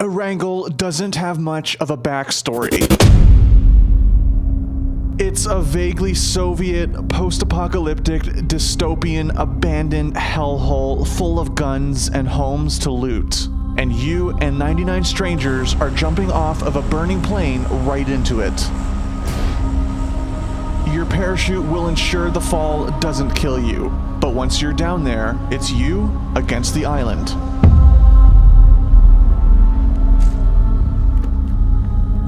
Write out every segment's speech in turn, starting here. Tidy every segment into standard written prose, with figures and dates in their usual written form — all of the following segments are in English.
Erangel doesn't have much of a backstory. It's a vaguely Soviet, post-apocalyptic, dystopian, abandoned hellhole full of guns and homes to loot. And you and 99 strangers are jumping off of a burning plane right into it. Your parachute will ensure the fall doesn't kill you, but once you're down there, it's you against the island.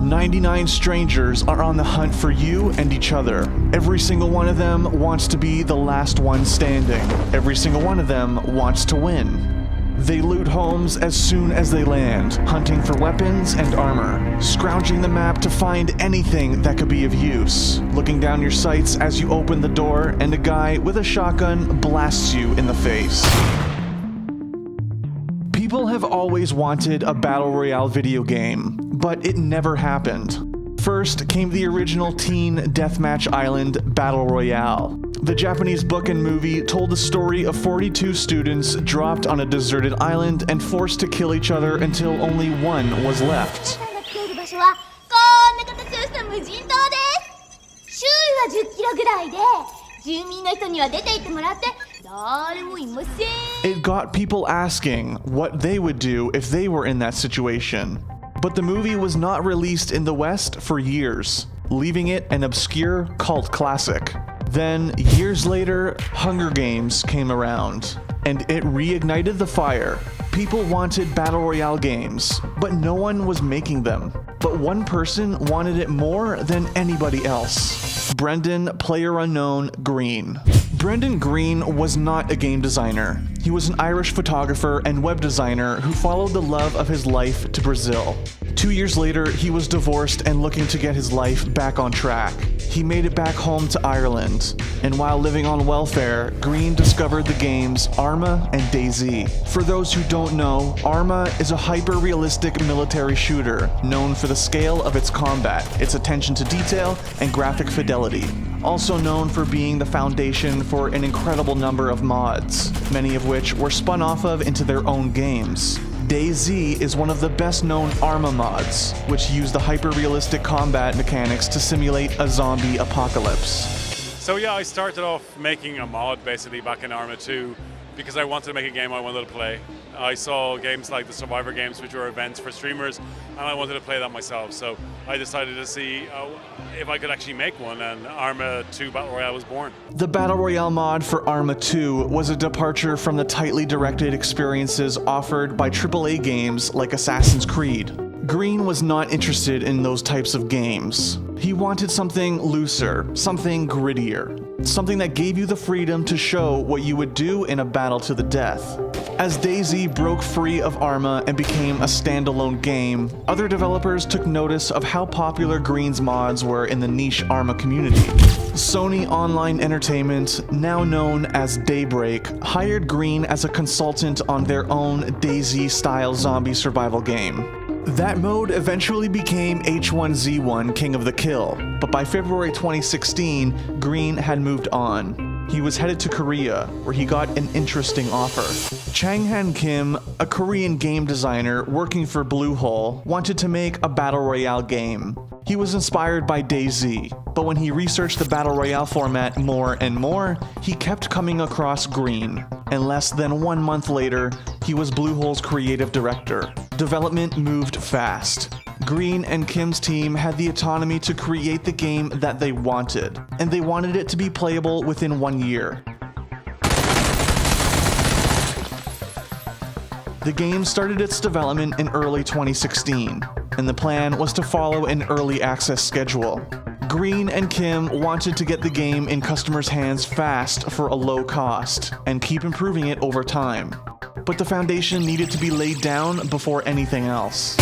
99 strangers are on the hunt for you and each other. Every single one of them wants to be the last one standing. Every single one of them wants to win. They loot homes as soon as they land, hunting for weapons and armor, scrounging the map to find anything that could be of use, looking down your sights as you open the door and a guy with a shotgun blasts you in the face. People have always wanted a Battle Royale video game, but it never happened. First came the original teen deathmatch island Battle Royale. The Japanese book and movie told the story of 42 students dropped on a deserted island and forced to kill each other until only one was left. It got people asking what they would do if they were in that situation. But the movie was not released in the West for years, leaving it an obscure cult classic. Then, years later, Hunger Games came around, and it reignited the fire. People wanted Battle Royale games, but no one was making them. But one person wanted it more than anybody else. Brendan PlayerUnknown Green. Brendan Green was not a game designer. He was an Irish photographer and web designer who followed the love of his life to Brazil. 2 years later, he was divorced and looking to get his life back on track. He made it back home to Ireland, and while living on welfare, Green discovered the games Arma and DayZ. For those who don't know, Arma is a hyper-realistic military shooter known for the scale of its combat, its attention to detail, and graphic fidelity. Also known for being the foundation for an incredible number of mods, many of which were spun off of into their own games. DayZ is one of the best-known Arma mods, which use the hyper-realistic combat mechanics to simulate a zombie apocalypse. So yeah, I started off making a mod basically back in Arma 2 because I wanted to make a game I wanted to play. I saw games like the Survivor games, which were events for streamers, and I wanted to play that myself. So I decided to see if I could actually make one, and Arma 2 Battle Royale was born. The Battle Royale mod for Arma 2 was a departure from the tightly directed experiences offered by AAA games like Assassin's Creed. Green was not interested in those types of games. He wanted something looser, something grittier, something that gave you the freedom to show what you would do in a battle to the death. As DayZ broke free of Arma and became a standalone game, other developers took notice of how popular Green's mods were in the niche Arma community. Sony Online Entertainment, now known as Daybreak, hired Green as a consultant on their own DayZ-style zombie survival game. That mode eventually became H1Z1 King of the Kill, but by February 2016, Green had moved on. He was headed to Korea, where he got an interesting offer. Chang-Han Kim, a Korean game designer working for Bluehole, wanted to make a Battle Royale game. He was inspired by DayZ, but when he researched the Battle Royale format more and more, he kept coming across Green. And less than 1 month later, he was Bluehole's creative director. Development moved fast. Green and Kim's team had the autonomy to create the game that they wanted, and they wanted it to be playable within 1 year. The game started its development in early 2016, and the plan was to follow an early access schedule. Green and Kim wanted to get the game in customers' hands fast for a low cost, and keep improving it over time. But the foundation needed to be laid down before anything else.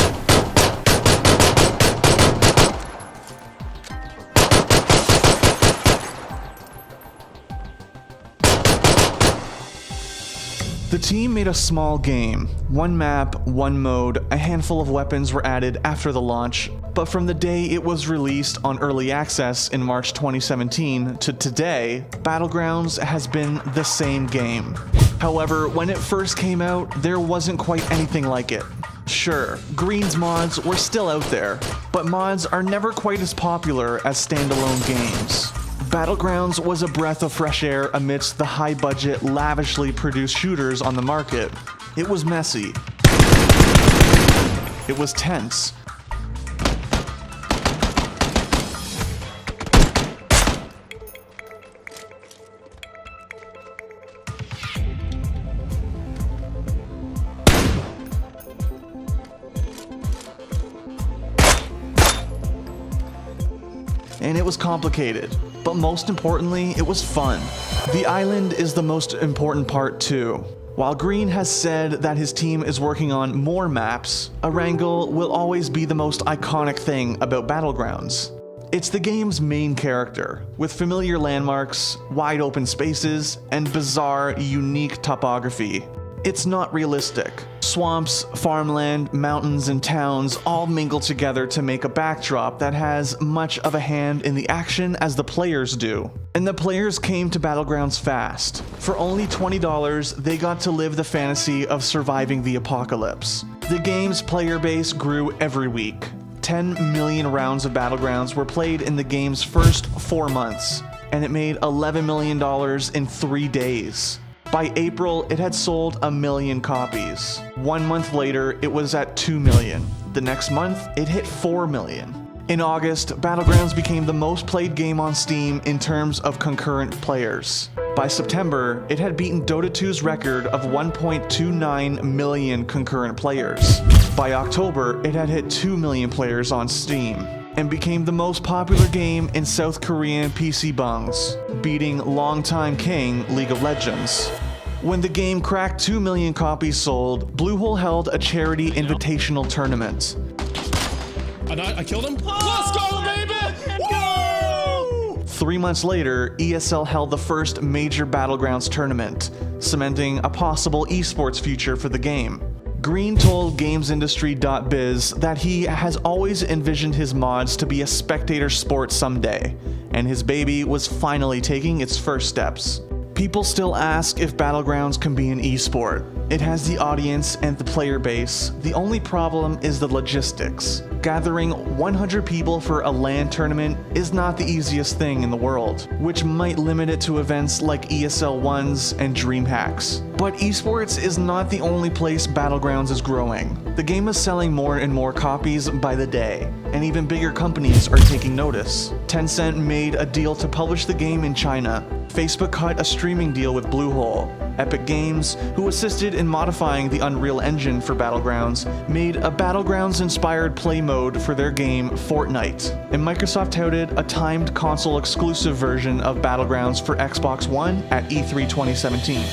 The team made a small game. 1 map, 1 mode, a handful of weapons were added after the launch, but from the day it was released on early access in March 2017 to today, Battlegrounds has been the same game. However, when it first came out, there wasn't quite anything like it. Sure, Green's mods were still out there, but mods are never quite as popular as standalone games. Battlegrounds was a breath of fresh air amidst the high-budget, lavishly produced shooters on the market. It was messy. It was tense. And it was complicated, but most importantly, it was fun. The island is the most important part too. While Green has said that his team is working on more maps, Erangel will always be the most iconic thing about Battlegrounds. It's the game's main character, with familiar landmarks, wide open spaces, and bizarre, unique topography. It's not realistic. Swamps, farmland, mountains, and towns all mingle together to make a backdrop that has much of a hand in the action as the players do. And the players came to Battlegrounds fast. For only $20, they got to live the fantasy of surviving the apocalypse. The game's player base grew every week. 10 million rounds of Battlegrounds were played in the game's first 4 months, and it made $11 million in 3 days. By April, it had sold 1 million copies. 1 month later, it was at 2 million. The next month, it hit 4 million. In August, Battlegrounds became the most played game on Steam in terms of concurrent players. By September, it had beaten Dota 2's record of 1.29 million concurrent players. By October, it had hit 2 million players on Steam, and became the most popular game in South Korean PC bungs, beating longtime king League of Legends. When the game cracked 2 million copies sold, Bluehole held a charity invitational tournament. I killed him? Let's go, baby! Woo! 3 months later, ESL held the first major Battlegrounds tournament, cementing a possible esports future for the game. Green told GamesIndustry.biz that he has always envisioned his mods to be a spectator sport someday, and his baby was finally taking its first steps. People still ask if Battlegrounds can be an esport. It has the audience and the player base. The only problem is the logistics. Gathering 100 people for a LAN tournament is not the easiest thing in the world, which might limit it to events like ESL 1s and DreamHacks. But esports is not the only place Battlegrounds is growing. The game is selling more and more copies by the day, and even bigger companies are taking notice. Tencent made a deal to publish the game in China. Facebook cut a streaming deal with Bluehole. Epic Games, who assisted in modifying the Unreal Engine for Battlegrounds, made a Battlegrounds-inspired play mode for their game Fortnite. And Microsoft touted a timed console-exclusive version of Battlegrounds for Xbox One at E3 2017.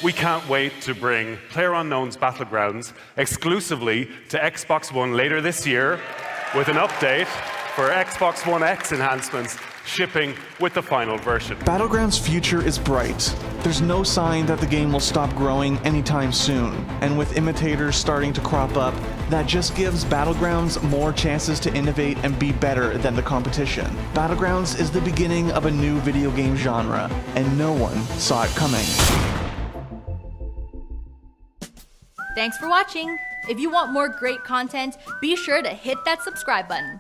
We can't wait to bring PlayerUnknown's Battlegrounds exclusively to Xbox One later this year with an update for Xbox One X enhancements shipping with the final version. Battlegrounds' future is bright. There's no sign that the game will stop growing anytime soon, and with imitators starting to crop up, that just gives Battlegrounds more chances to innovate and be better than the competition. Battlegrounds is the beginning of a new video game genre, and no one saw it coming. Thanks for watching. If you want more great content, be sure to hit that subscribe button.